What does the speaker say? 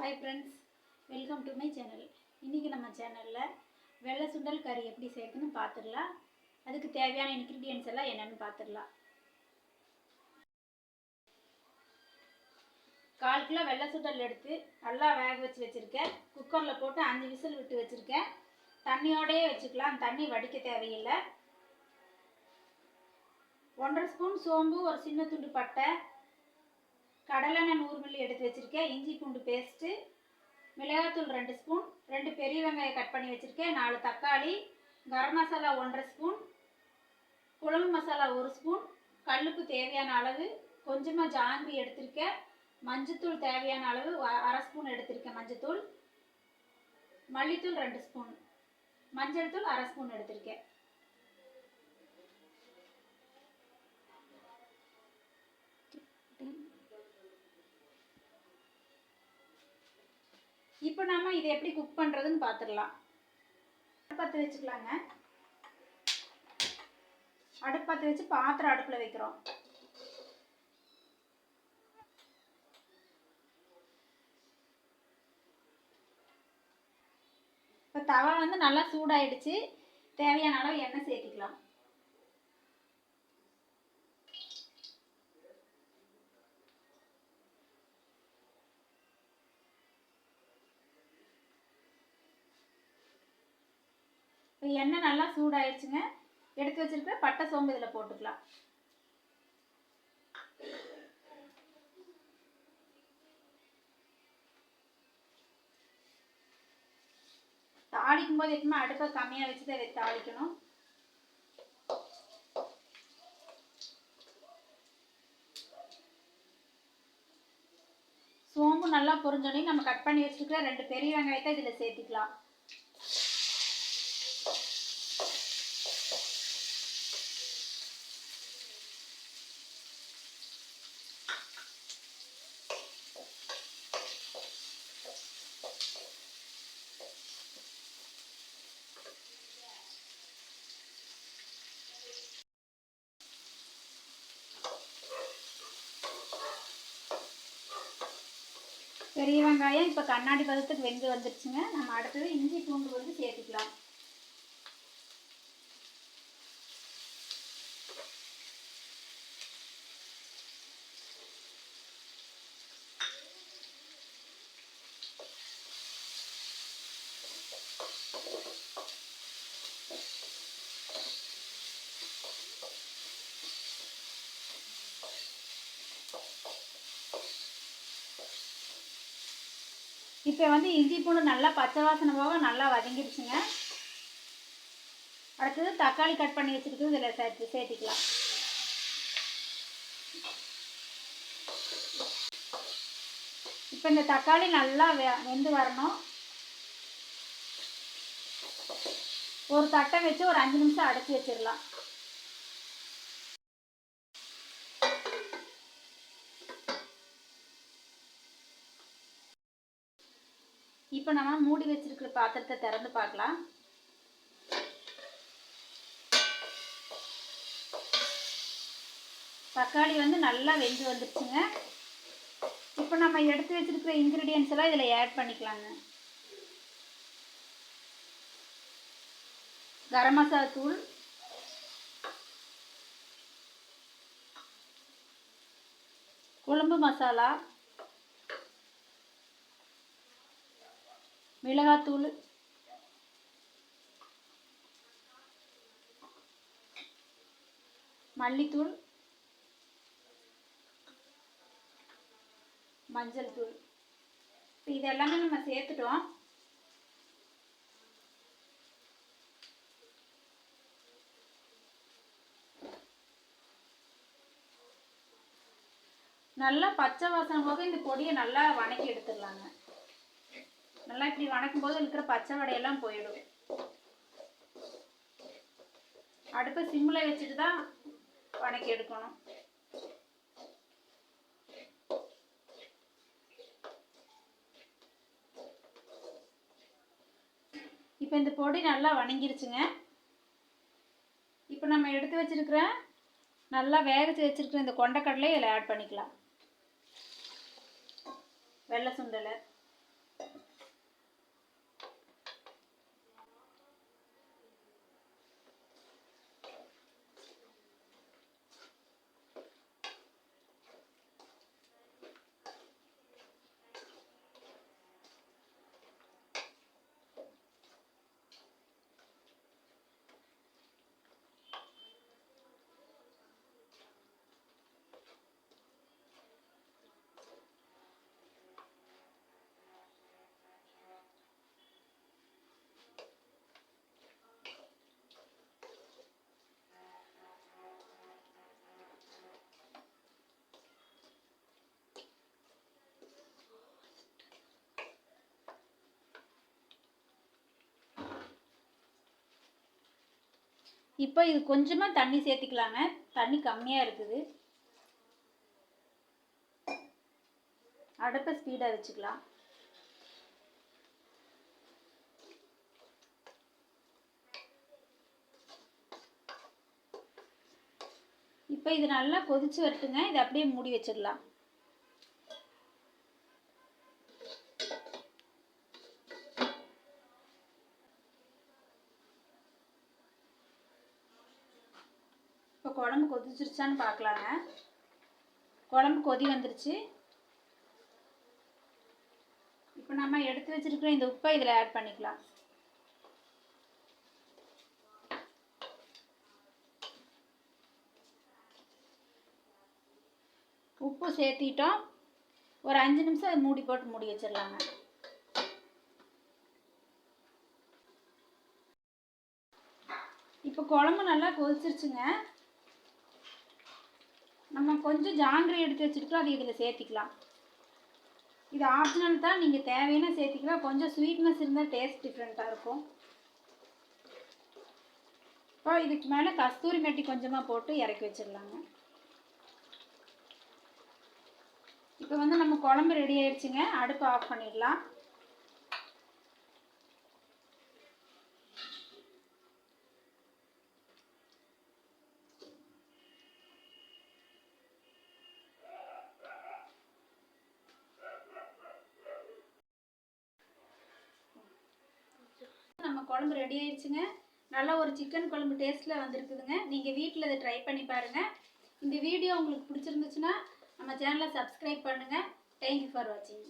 Hi friends, welcome to my channel. இன்றைக்கி நம்ம சேனலில் வெள்ளை சுண்டல் கறி எப்படி செய்யணும்னு பார்த்துடலாம். அதுக்கு தேவையான இன்க்ரீடியன்ட்ஸ் எல்லாம் என்னென்னு பார்த்துடலாம். 1/4 கிலோ வெள்ளை சுண்டல் எடுத்து நல்லா வேக வச்சுருக்கேன். குக்கரில் போட்டு 5 விசில் விட்டு வச்சுருக்கேன். தண்ணியோடையே வச்சுக்கலாம், தண்ணி வடிக்க தேவையில்லை. 1.5 ஸ்பூன் சோம்பு, ஒரு சின்ன துண்டு பட்டை, கடலெண்ணெய் 100 மில்லி எடுத்து வச்சுருக்கேன். இஞ்சி பூண்டு பேஸ்ட்டு, மிளகாத்தூள் 2 ஸ்பூன், 2 பெரிய வெங்காயம் கட் பண்ணி வச்சுருக்கேன், 4 தக்காளி, கரம் மசாலா 1.5 ஸ்பூன், குழம்பு மசாலா 1 ஸ்பூன், கல்லுப்பு தேவையான அளவு, கொஞ்சமாக ஜாங்கிரி எடுத்திருக்கேன், மஞ்சத்தூள் தேவையான அளவு 1/2 ஸ்பூன் எடுத்திருக்கேன் மஞ்சத்தூள், மல்லித்தூள் 2 ஸ்பூன், மஞ்சள் தூள் 1/2 ஸ்பூன் எடுத்திருக்கேன். இப்போ நாம இதை எப்படி குக் பண்ணுறதுன்னு பார்த்துடலாம். அடுப்பத்தை வச்சுக்கலாங்க. அடுப்பத்தை வச்சு பாத்திரம் அடுப்பில் வைக்கிறோம். இப்போ தவா வந்து நல்லா சூடாயிடுச்சு. தேவையான அளவு எண்ணெய் சேர்த்திக்கலாம். இப்போ எண்ணெய் நல்லா சூடாயிடுச்சுங்க. எடுத்து வச்சிருக்கிற பட்டை சோம்பு இதில் போட்டுக்கலாம். தாளிக்கும் போது எப்பவுமே அடுப்பை கம்மியாக வச்சு தான் தாளிக்கணும். சோம்பு நல்லா பொரிஞ்சோடனே நம்ம கட் பண்ணி வச்சுருக்கிற 2 பெரிய வெங்காயத்தை இதில் சேர்த்திக்கலாம். பெரிய வெங்காயம் இப்போ கண்ணாடி பதத்துக்கு வெந்து வந்துருச்சுங்க. நம்ம அடுத்தது இஞ்சி பூண்டு வந்து சேர்த்துக்கலாம். இப்போ வந்து இஞ்சி பூண்டு நல்லா பச்சை வாசனை போக நல்லா வதங்கிடுச்சுங்க. அடுத்தது தக்காளி கட் பண்ணி வச்சுருக்கு இதில் சேர்த்திக்கலாம். இப்போ இந்த தக்காளி நல்லா வெந்து வரணும். ஒரு தட்டை வச்சு ஒரு 5 நிமிஷம் அடைச்சி வச்சிடலாம். இப்போ நம்ம மூடி வச்சிருக்கிற பாத்திரத்தை திறந்து பார்க்கலாம். தக்காளி வந்து நல்லா வெந்து வந்துருச்சுங்க. இப்போ நம்ம எடுத்து வச்சிருக்கிற இன்க்ரீடியன்ஸ் எல்லாம் இதில் ஆட் பண்ணிக்கலாங்க. கரம் மசாலா தூள், குழம்பு மசாலா, மிளகாத்தூள், மல்லித்தூள், மஞ்சள் தூள். இப்போ இதெல்லாமே நம்ம சேர்த்துட்டோம். நல்லா பச்சை வாசனை போக இந்த பொடியை நல்லா வணக்கி எடுத்துடலாங்க. நல்லா இப்படி வணக்கும் போது இருக்கிற பச்சை வடையெல்லாம் போயிடும். அடுப்பை சிம்மில் வச்சுட்டு தான் வணக்கி எடுக்கணும். இப்போ இந்த பொடி நல்லா வணங்கிருச்சுங்க. இப்போ நம்ம எடுத்து வச்சிருக்கிற நல்லா வேகச்சு வச்சிருக்கிற இந்த கொண்டைக்கடலை இதில் ஆட் பண்ணிக்கலாம். வெள்ளை சுண்டலை இப்போ இது கொஞ்சமாக தண்ணி சேர்த்திக்கலாங்க. தண்ணி கம்மியாக இருக்குது. அடுப்பை ஸ்பீடாக வச்சுக்கலாம். இப்போ இது நல்லா கொதிச்சு வரட்டுங்க. இதை அப்படியே மூடி வச்சிடலாம். இப்போ குழம்பு கொதிச்சிருச்சான்னு பார்க்கலாங்க. குழம்பு கொதி வந்துருச்சு. இப்போ நம்ம எடுத்து வச்சிருக்கிற இந்த உப்பை இதில் ஆட் பண்ணிக்கலாம். உப்பு சேர்த்திட்டோம். ஒரு 5 நிமிஷம் அதை மூடி போட்டு மூடி வச்சிடலாங்க. இப்போ குழம்பு நல்லா கொதிச்சிருச்சுங்க. நம்ம கொஞ்சம் ஜாங்கிரி எடுத்து வச்சுருக்கோம், அதை இதில் சேர்த்திக்கலாம். இது ஆப்ஷனல் தான், நீங்கள் தேவையான சேர்த்திக்கலாம். கொஞ்சம் ஸ்வீட்னஸ் இருந்தால் டேஸ்ட் டிஃப்ரெண்ட்டாக இருக்கும். இப்போ இதுக்கு மேலே கஸ்தூரி மெட்டி கொஞ்சமாக போட்டு இறக்கி வச்சிடலாங்க. இப்போ வந்து நம்ம குழம்பு ரெடி ஆயிடுச்சுங்க. அடுப்பு ஆஃப் பண்ணிடலாம். நம்ம குழம்பு ரெடி ஆயிடுச்சுங்க. நல்ல ஒரு சிக்கன் குழம்பு டேஸ்ட்டில் வந்திருக்குதுங்க. நீங்கள் வீட்டில் இதை ட்ரை பண்ணி பாருங்கள். இந்த வீடியோ உங்களுக்கு பிடிச்சிருந்துச்சுன்னா நம்ம சேனலை சப்ஸ்கிரைப் பண்ணுங்கள். தேங்க்யூ ஃபார் வாட்சிங்.